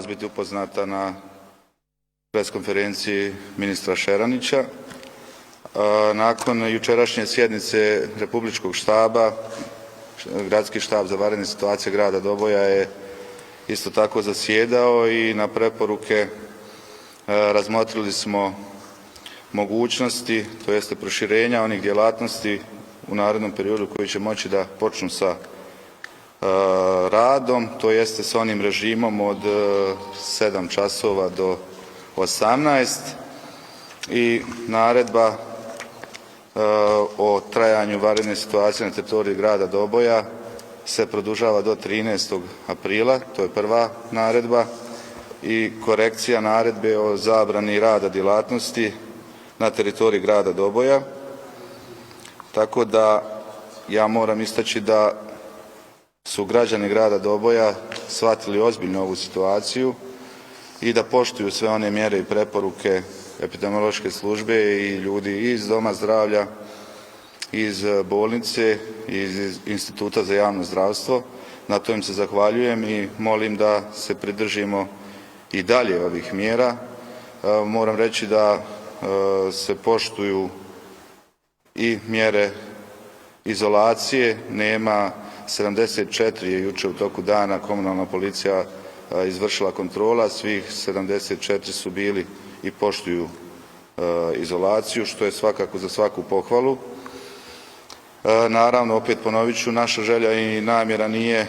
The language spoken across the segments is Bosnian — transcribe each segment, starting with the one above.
javnost biti upoznata na pres konferenciji ministra Šeranića. Nakon jučerašnje sjednice Republičkog štaba, Gradski štab za vanredne situacije grada Doboja je isto tako zasjedao i na preporuke razmotrili smo mogućnosti, to jeste proširenja onih djelatnosti u narednom periodu koji će moći da počnu sa radom, to jeste s onim režimom od 7 časova do 18 i naredba o trajanju vanredne situacije na teritoriji grada Doboja se produžava do 13. aprila, to je prva naredba, i korekcija naredbe o zabrani rada djelatnosti na teritoriji grada Doboja. Tako da ja moram istaći da su građani grada Doboja shvatili ozbiljno ovu situaciju i da poštuju sve one mjere i preporuke epidemiološke službe i ljudi iz doma zdravlja, iz bolnice, iz Instituta za javno zdravstvo. Na to im se zahvaljujem i molim da se pridržimo i dalje ovih mjera. Moram reći da se poštuju i mjere izolacije, nema 74 je jučer u toku dana komunalna policija izvršila kontrola, svih 74 su bili i poštuju izolaciju, što je svakako za svaku pohvalu. Naravno, opet ponovit ću, naša želja i namjera nije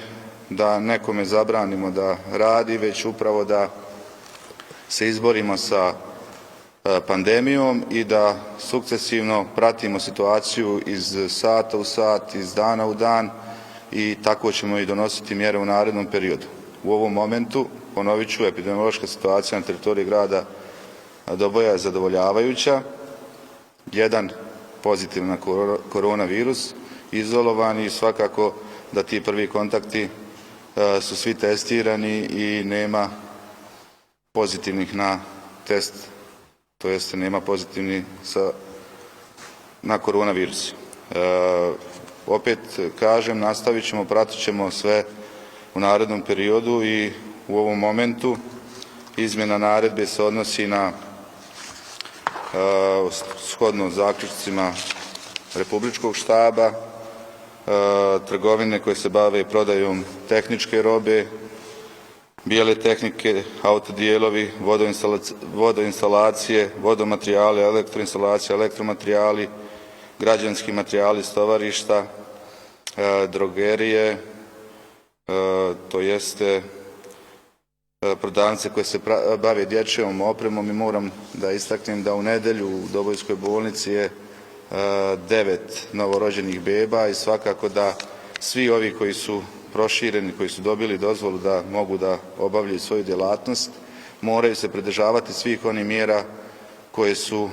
da nekome zabranimo da radi, već upravo da se izborimo sa pandemijom i da sukcesivno pratimo situaciju iz sata u sat, iz dana u dan i tako ćemo i donositi mjere u narednom periodu. U ovom momentu, ponovit ću, epidemiološka situacija na teritoriji grada Doboja je zadovoljavajuća. Jedan pozitivan na koronavirus, izolovani i svakako da ti prvi kontakti su svi testirani i nema pozitivnih na test, to jest nema pozitivnih na koronavirus. Opet kažem, nastavit ćemo, pratit ćemo sve u narednom periodu i u ovom momentu izmjena naredbe se odnosi na shodno zaključcima Republičkog štaba, trgovine koje se bave prodajom tehničke robe, bijele tehnike, autodijelovi, vodoinstalacije, vodomaterijali, elektroinstalacije, elektromaterijali, građevinski materijali, stovarišta, drogerije, to jeste prodavnice koje se bave dječjom opremom i moram da istaknem da u nedjelju u Dobojskoj bolnici je 9 novorođenih beba i svakako da svi ovi koji su prošireni, koji su dobili dozvolu da mogu da obavljaju svoju djelatnost, moraju se pridržavati svih onih mjera koje su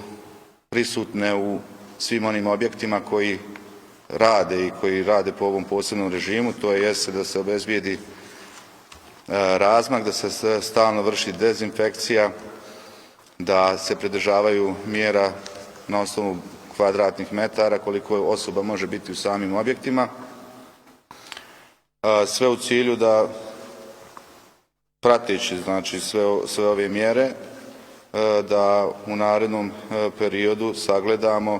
prisutne u svim onim objektima koji rade po ovom posebnom režimu, to jest da se obezbijedi razmak, da se stalno vrši dezinfekcija, da se pridržavaju mjera na osnovu kvadratnih metara koliko osoba može biti u samim objektima. Sve u cilju da prateći znači sve ove mjere da u narednom periodu sagledamo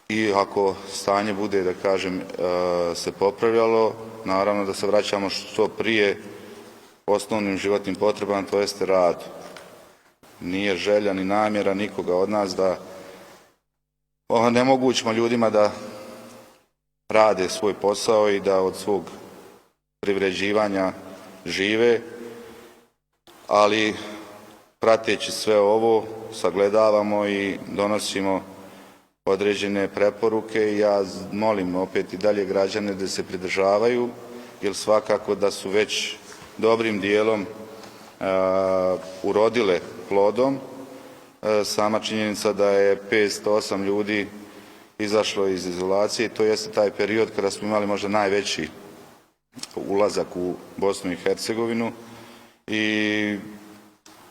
i ako stanje bude, da kažem, se popravljalo, naravno da se vraćamo što prije osnovnim životnim potrebama, to jeste radu. Nije želja ni namjera nikoga od nas da onemogućimo ljudima da rade svoj posao i da od svog privređivanja žive, ali prateći sve ovo sagledavamo i donosimo određene preporuke i ja molim opet i dalje građane da se pridržavaju, jer svakako da su već dobrim dijelom urodile plodom. Sama činjenica da je 508 ljudi izašlo iz izolacije, to jeste taj period kada smo imali možda najveći ulazak u Bosnu i Hercegovinu i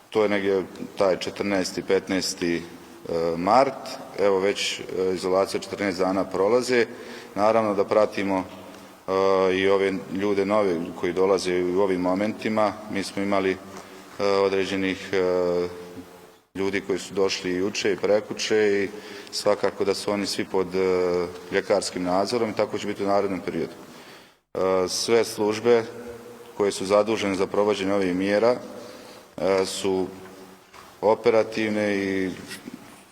to je negdje taj 14. 15. mart, evo već izolacija 14 dana prolaze. Naravno da pratimo i ove ljude nove koji dolaze u ovim momentima. Mi smo imali određenih ljudi koji su došli juče i prekjuče i svakako da su oni svi pod ljekarskim nadzorom i tako će biti u narednom periodu. Sve službe koje su zadužene za provođenje ovih mjera su operativne i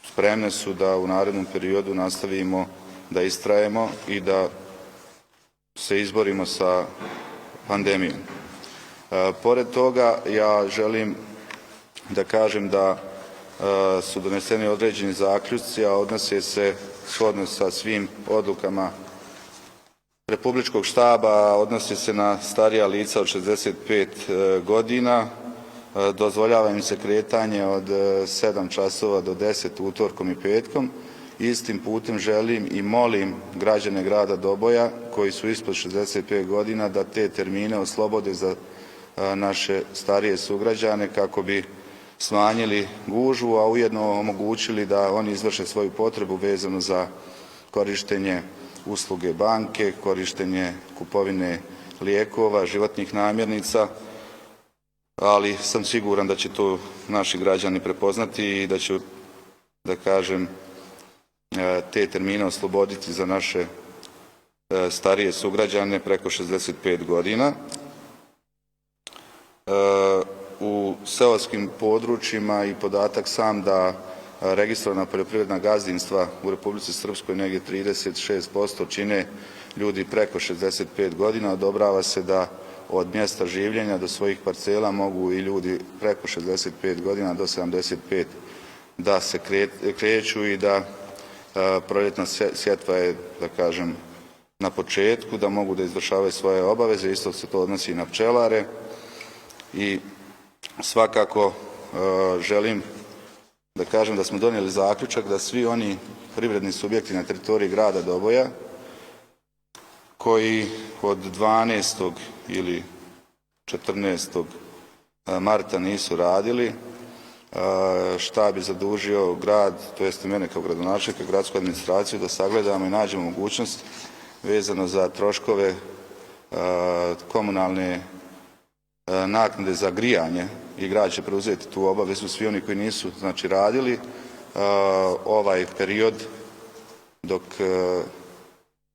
spremne su da u narednom periodu nastavimo da istrajemo i da se izborimo sa pandemijom. Pored toga, ja želim da kažem da su doneseni određeni zaključci, a odnose se shodno sa svim odlukama Republičkog štaba, odnosi se na starija lica od 65 godina. Dozvoljava im se kretanje od 7 časova do 10 utorkom i petkom. Istim putem želim i molim građane grada Doboja koji su ispod 65 godina da te termine oslobode za naše starije sugrađane kako bi smanjili gužvu, a ujedno omogućili da oni izvrše svoju potrebu vezano za korištenje usluge banke, korištenje kupovine lijekova, životnih namirnica, ali sam siguran da će to naši građani prepoznati i da će, da kažem, te termine osloboditi za naše starije sugrađane preko 65 godina. U seoskim područjima i podatak sam da registrovana poljoprivredna gazdinstva u Republici Srpskoj negdje 36% čine ljudi preko 65 godina. Odobrava se da od mjesta življenja do svojih parcela mogu i ljudi preko 65 godina do 75 da se kreću i da proljetna sjetva je, da kažem, na početku, da mogu da izvršavaju svoje obaveze. Isto se to odnosi i na pčelare i svakako želim da kažem da smo donijeli zaključak da svi oni privredni subjekti na teritoriji grada Doboja koji od 12. ili 14. marta nisu radili, štab je zadužio grad, to jest mene kao gradonačelnika, gradsku administraciju, da sagledamo i nađemo mogućnost vezano za troškove komunalne naknade za grijanje i grad će preuzeti tu obavezu. Svi oni koji nisu radili ovaj period dok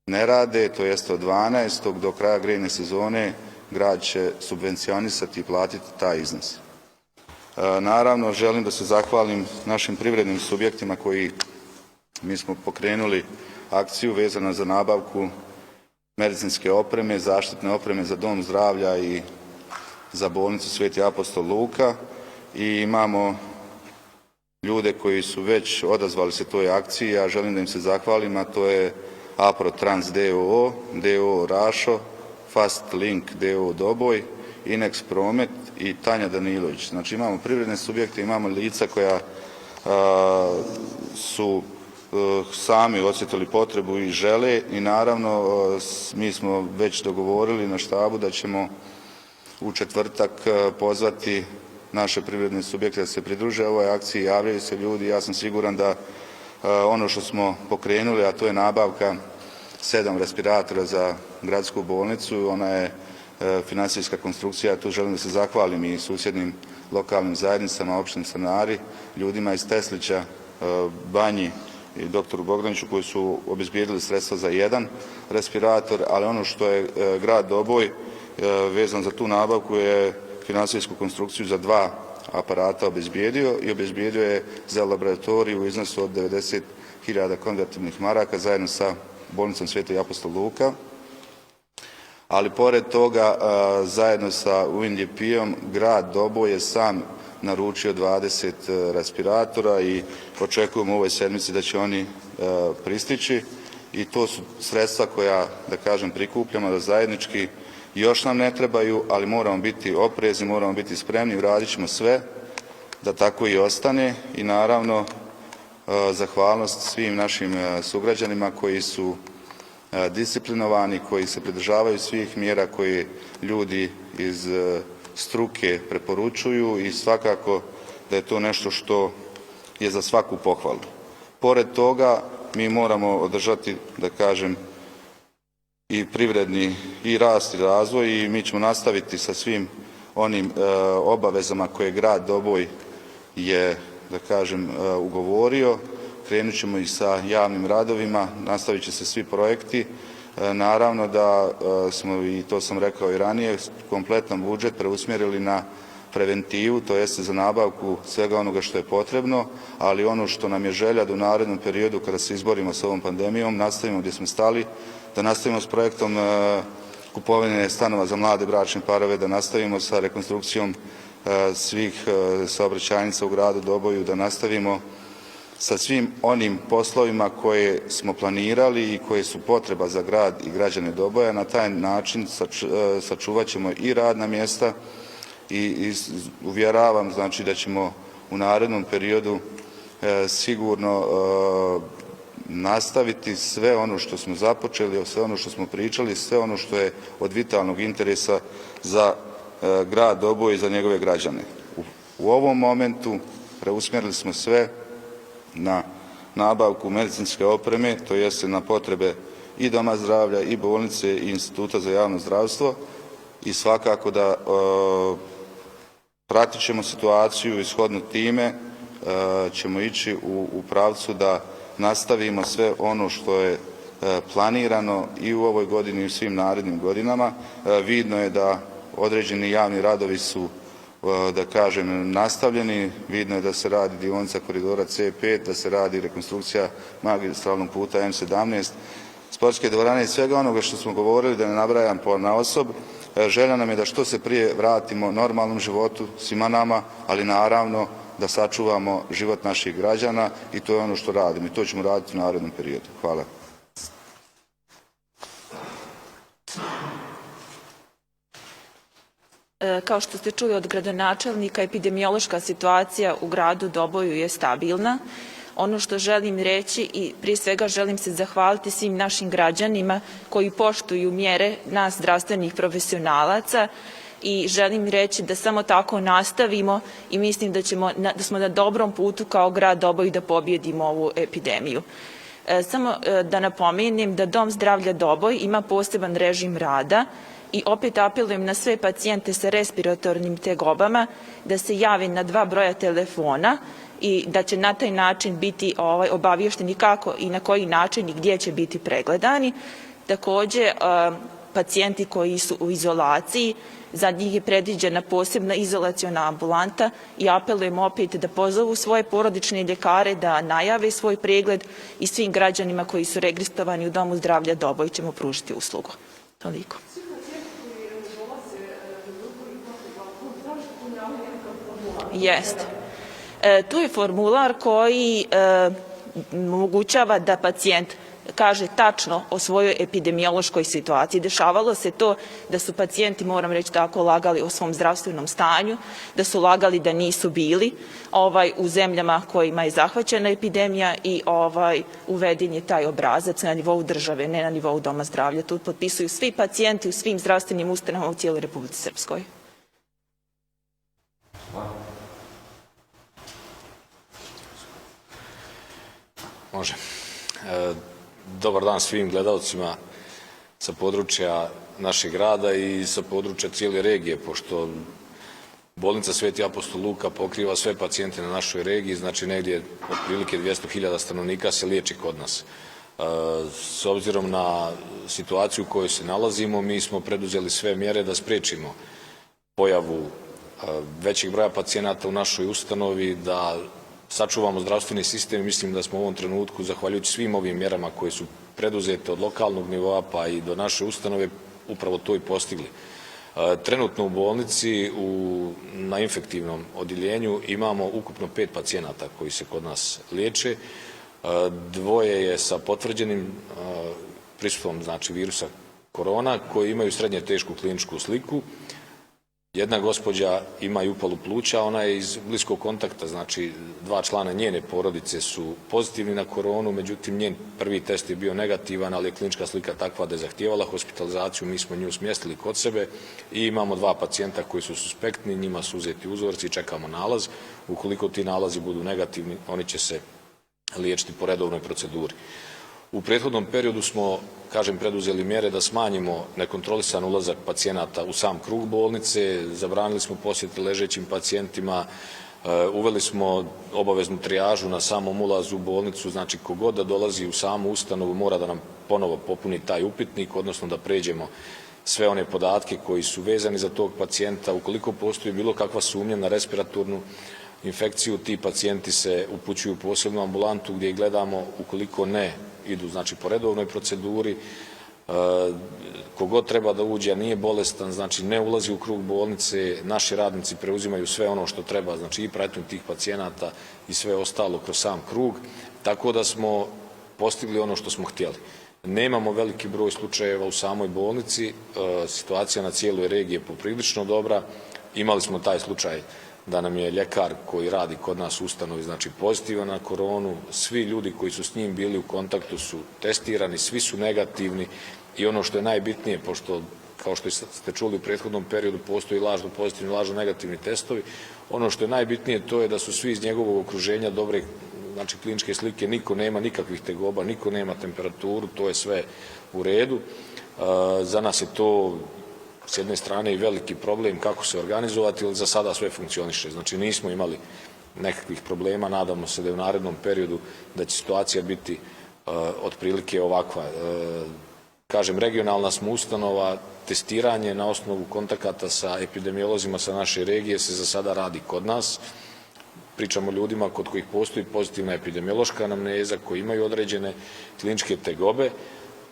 ne rade, to jest od 12. do kraja grejne sezone, grad će subvencionisati i platiti taj iznos. Naravno, želim da se zahvalim našim privrednim subjektima koji, mi smo pokrenuli akciju vezano za nabavku medicinske opreme, zaštitne opreme za dom zdravlja i za bolnicu Sveti apostol Luka i imamo ljude koji su već odazvali se toj akciji. Ja želim da im se zahvalim, a to je Aprotrans d.o.o., d.o.o. Rašo, Fast Link d.o.o. Doboj, Inex Promet i Tanja Danilović. Znači imamo privredne subjekte, imamo lica koja su sami osjetili potrebu i žele i naravno mi smo već dogovorili na štabu da ćemo u četvrtak pozvati naše privredne subjekte da se pridruže ovoj akciji. Javljaju se ljudi, ja sam siguran da ono što smo pokrenuli, a to je nabavka 7 respiratora za gradsku bolnicu, ona je finansijska konstrukcija. Tu želim da se zahvalim i susjednim lokalnim zajednicama, opštini Stanari, ljudima iz Teslića, Banji i doktoru Bogdaniću koji su obezbijedili sredstva za 1 respirator, ali ono što je grad Doboj vezan za tu nabavku je finansijsku konstrukciju za 2 aparata obezbijedio i obezbijedio je za laboratoriju u iznosu od 90.000 konvertibilnih maraka zajedno sa bolnicom Sveti apostol Luka. Ali pored toga, zajedno sa UNDP-om, grad Doboj je sam naručio 20 respiratora i očekujemo u ovoj sedmici da će oni pristići i to su sredstva koja, da kažem, prikupljamo da zajednički. Još nam ne trebaju, ali moramo biti oprezni, moramo biti spremni, uradit ćemo sve da tako i ostane i naravno zahvalnost svim našim sugrađanima koji su disciplinovani, koji se pridržavaju svih mjera koje ljudi iz struke preporučuju i svakako da je to nešto što je za svaku pohvalu. Pored toga, mi moramo održati, da kažem, i privredni i rast i razvoj i mi ćemo nastaviti sa svim onim obavezama koje grad Doboj je, da kažem, ugovorio. Krenut ćemo i sa javnim radovima, nastavit će se svi projekti. Naravno da smo, i to sam rekao i ranije, kompletan budžet preusmjerili na preventivu, to jeste za nabavku svega onoga što je potrebno, ali ono što nam je želja da u narednom periodu kada se izborimo s ovom pandemijom nastavimo gdje smo stali, da nastavimo s projektom kupovine stanova za mlade bračne parove, da nastavimo sa rekonstrukcijom svih saobraćajnica u gradu Doboju, da nastavimo sa svim onim poslovima koje smo planirali i koje su potreba za grad i građane Doboja. Na taj način sačuvat ćemo i radna mjesta i uvjeravam, znači, da ćemo u narednom periodu sigurno nastaviti sve ono što smo započeli, sve ono što smo pričali, sve ono što je od vitalnog interesa za grad Doboj i za njegove građane. U ovom momentu preusmjerili smo sve na nabavku medicinske opreme, to jeste na potrebe i doma zdravlja i bolnice i Instituta za javno zdravstvo i svakako da pratit ćemo situaciju i shodno time ćemo ići u pravcu da nastavimo sve ono što je planirano i u ovoj godini i u svim narednim godinama. Vidno je da određeni javni radovi su, da kažem, nastavljeni. Vidno je da se radi dionica koridora C5, da se radi rekonstrukcija magistralnog puta M17, sportske dvorane i svega onoga što smo govorili, da ne nabrajam ponaosob. Želja nam je da što se prije vratimo normalnom životu svima nama, ali naravno da sačuvamo život naših građana i to je ono što radimo i to ćemo raditi u narednom periodu. Hvala. Kao što ste čuli od gradonačelnika, epidemiološka situacija u gradu Doboju je stabilna. Ono što želim reći i prije svega želim se zahvaliti svim našim građanima koji poštuju mjere nas zdravstvenih profesionalaca i želim reći da samo tako nastavimo i mislim da smo na dobrom putu kao grad Doboj da pobjedimo ovu epidemiju. Samo da napomenem da Dom zdravlja Doboj ima poseban režim rada i opet apelujem na sve pacijente sa respiratornim tegobama da se jave na 2 broja telefona i da će na taj način biti obavješteni kako i na koji način i gdje će biti pregledani. Također, pacijenti koji su u izolaciji, za njih je predviđena posebna izolaciona ambulanta i apelujem opet da pozovu svoje porodične ljekare, da najave svoj pregled i svim građanima koji su registrovani u Domu zdravlja Doboj ćemo pružiti uslugu. Toliko. Jeste. Tu je formular koji omogućava da pacijent kaže tačno o svojoj epidemiološkoj situaciji. Dešavalo se to da su pacijenti, moram reći tako, lagali o svom zdravstvenom stanju, da su lagali da nisu bili u zemljama kojima je zahvaćena epidemija i uveden je taj obrazac na nivou države, ne na nivou Doma zdravlja. Tu potpisuju svi pacijenti u svim zdravstvenim ustanovama u cijeloj Republici Srpskoj. Može. Dobar dan svim gledalcima sa područja našeg grada i sa područja cijele regije, pošto bolnica Sveti apostol Luka pokriva sve pacijente na našoj regiji, znači negdje otprilike 200.000 stanovnika se liječi kod nas. S obzirom na situaciju u kojoj se nalazimo, mi smo preduzeli sve mjere da spriječimo pojavu većeg broja pacijenata u našoj ustanovi, da sačuvamo zdravstveni sistem i mislim da smo u ovom trenutku, zahvaljujući svim ovim mjerama koje su preduzete od lokalnog nivoa pa i do naše ustanove, upravo to i postigli. Trenutno u bolnici na infektivnom odjeljenju imamo ukupno 5 pacijenata koji se kod nas liječe. 2 je sa potvrđenim prisustvom, znači, virusa korona, koji imaju srednje tešku kliničku sliku. Jedna gospođa ima i upalu pluća, ona je iz bliskog kontakta, znači 2 člana njene porodice su pozitivni na koronu, međutim njen prvi test je bio negativan, ali je klinička slika takva da je zahtijevala hospitalizaciju, mi smo nju smjestili kod sebe i imamo 2 pacijenta koji su suspektni, njima su uzeti uzorci i čekamo nalaz. Ukoliko ti nalazi budu negativni, oni će se liječiti po redovnoj proceduri. U prethodnom periodu smo, kažem, preduzeli mjere da smanjimo nekontrolisan ulazak pacijenata u sam krug bolnice, zabranili smo posjete ležećim pacijentima, uveli smo obaveznu trijažu na samom ulazu u bolnicu, znači kogod da dolazi u samu ustanovu mora da nam ponovo popuni taj upitnik, odnosno da pređemo sve one podatke koji su vezani za tog pacijenta. Ukoliko postoji bilo kakva sumnja na respiratornu infekciju, ti pacijenti se upućuju u posebnu ambulantu gdje ih gledamo. Ukoliko ne, idu znači po redovnoj proceduri. Kogod treba da uđe, a nije bolestan, znači ne ulazi u krug bolnice, naši radnici preuzimaju sve ono što treba, znači i pratnju tih pacijenata i sve ostalo kroz sam krug, tako da smo postigli ono što smo htjeli. Nemamo veliki broj slučajeva u samoj bolnici, situacija na cijeloj regiji je poprilično dobra. Imali smo taj slučaj da nam je ljekar koji radi kod nas u ustanovi, znači pozitivan na koronu, svi ljudi koji su s njim bili u kontaktu su testirani, svi su negativni i ono što je najbitnije, pošto kao što ste čuli u prethodnom periodu postoji lažno pozitivni, lažno negativni testovi, ono što je najbitnije to je da su svi iz njegovog okruženja dobre, znači kliničke slike, niko nema nikakvih tegoba, niko nema temperaturu, to je sve u redu. Za nas je to s jedne strane i veliki problem kako se organizovati, ali za sada sve funkcioniše. Znači nismo imali nekakvih problema, nadamo se da je u narednom periodu da će situacija biti otprilike ovakva. Kažem, regionalna smo ustanova, testiranje na osnovu kontakata sa epidemiolozima sa naše regije se za sada radi kod nas. Pričamo o ljudima kod kojih postoji pozitivna epidemiološka anamneza, koji imaju određene kliničke tegobe.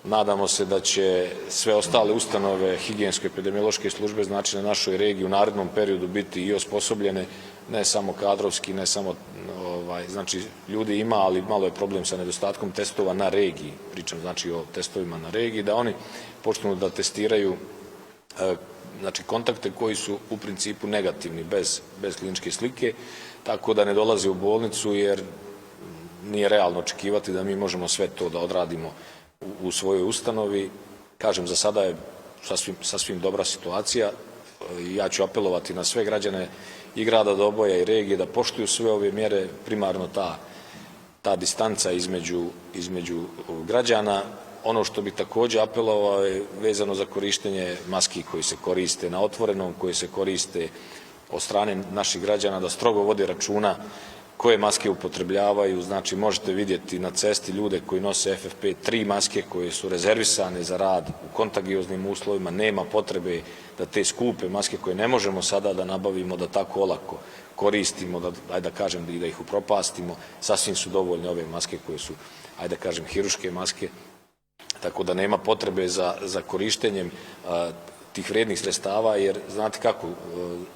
Nadamo se da će sve ostale ustanove higijensko-epidemiološke službe, znači na našoj regiji u narednom periodu biti i osposobljene, ne samo kadrovski, ne samo, znači ljudi ima, ali malo je problem sa nedostatkom testova na regiji, pričam znači o testovima na regiji, da oni počnu da testiraju znači kontakte koji su u principu negativni, bez kliničke slike, tako da ne dolaze u bolnicu jer nije realno očekivati da mi možemo sve to da odradimo u svojoj ustanovi. Kažem, za sada je sasvim dobra situacija. Ja ću apelovati na sve građane i grada Doboja i regije da poštuju sve ove mjere, primarno ta distanca između građana. Ono što bi također apelovao je vezano za korištenje maski koji se koriste na otvorenom, koji se koriste od strane naših građana, da strogo vode računa koje maske upotrebljavaju. Znači možete vidjeti na cesti ljude koji nose FFP3 maske koje su rezervisane za rad u kontagioznim uslovima. Nema potrebe da te skupe maske koje ne možemo sada da nabavimo, da tako olako koristimo, da kažem da ih upropastimo. Sasvim su dovoljne ove maske koje su, da kažem, hiruške maske, tako da nema potrebe za korištenjem tih vrijednih sredstava, jer znate kako,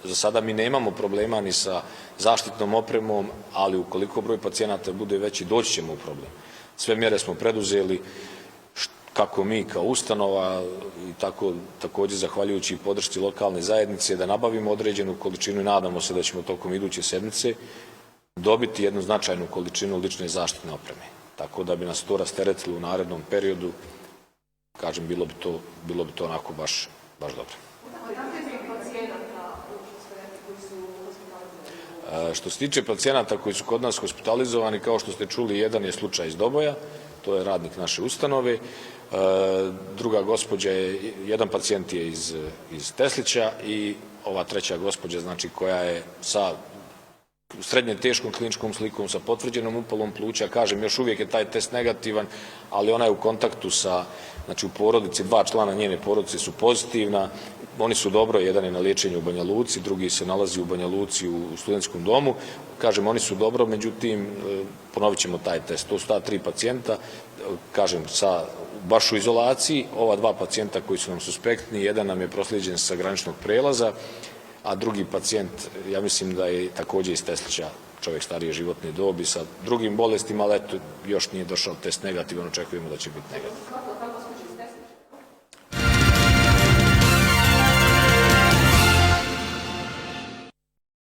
za sada mi nemamo problema ni sa zaštitnom opremom, ali ukoliko broj pacijenata bude veći, doći ćemo u problem. Sve mjere smo preduzeli, kako mi kao ustanova i također zahvaljujući podršci lokalne zajednice, da nabavimo određenu količinu i nadamo se da ćemo tokom iduće sedmice dobiti jednu značajnu količinu lične zaštitne opreme. Tako da bi nas to rasteretilo u narednom periodu, kažem, bilo bi to onako baš dobro. Što se tiče pacijenata koji su kod nas hospitalizovani, kao što ste čuli, jedan je slučaj iz Doboja, to je radnik naše ustanove, druga gospođa je, jedan pacijent je iz Teslića i ova treća gospođa, znači koja je sa srednje teškom kliničkom slikom, sa potvrđenom upalom pluća, kažem, još uvijek je taj test negativan, ali ona je u kontaktu sa, znači u porodici, 2 člana njene porodice su pozitivna, oni su dobro, jedan je na liječenju u Banja Luci, drugi se nalazi u Banja Luci u studentskom domu, kažem, oni su dobro, međutim, ponovit ćemo taj test, to su ta 3 pacijenta, kažem, baš u izolaciji, ova 2 pacijenta koji su nam suspektni, jedan nam je proslijeđen sa graničnog prelaza, a drugi pacijent, ja mislim da je također iz Teslića, čovjek starije životne dobi sa drugim bolestima, ali eto, još nije došao test negativan, očekujemo da će biti negativan.